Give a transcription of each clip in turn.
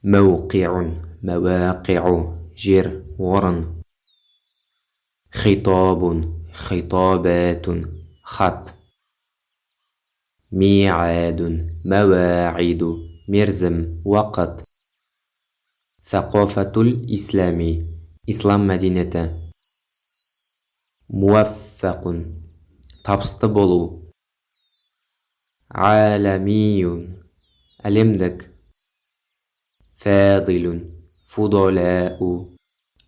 موقع مواقع جر ورن خطاب خطابات خط ميعاد مواعيد مرزم وقت ثقافة الإسلام إسلام مدينة موفق табысты болу عالمي әлемдік فاضل فضلاء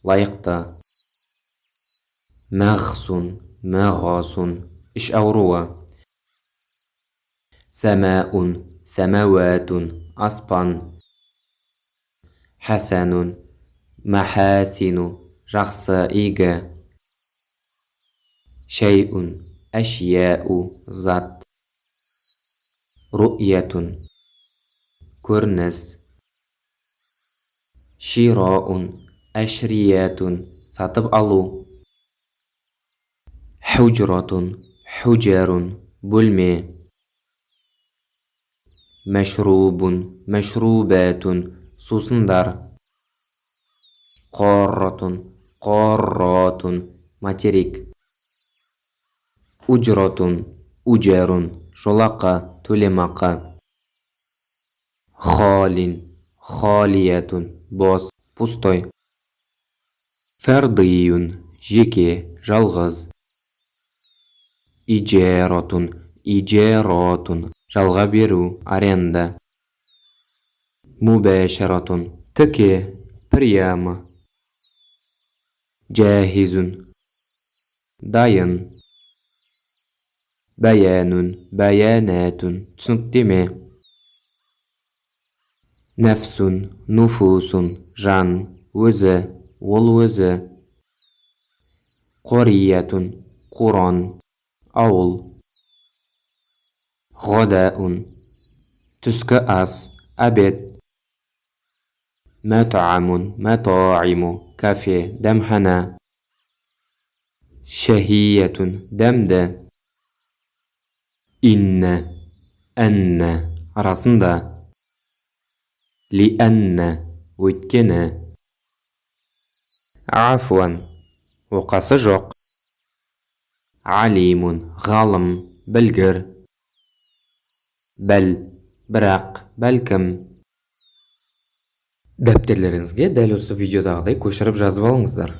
лайықты مغص іш ауруы سماء سماوات аспан حسن محاسن жақсы игі شيء أشياء зат رؤية көрініс شراء أشريات сатып алу حجرة حجر бөлме مشروب مشروبات сусындар قارة قارات материк أجرة أجر жолақы төлемақы خال خالية бос пустой فردي жеке жалғыз إجارة إجارات жалға беру аренда مباشرة тіке прямо جاهز дайын بيان بيانات түсініктеме نفس نفوس жан өзі ол өзі قرية قرан ауыл غداء түскі ас обед مطعم مطاعم кафе дәмхана شهية дәмді إن أن арасында لأن өйткені عفوا оқасы жоқ عليم ғалым білгір бәл бірақ бәлкім дәптерлеріңізге дәл осы видеодағыдай көшіріп жазып алыңыздар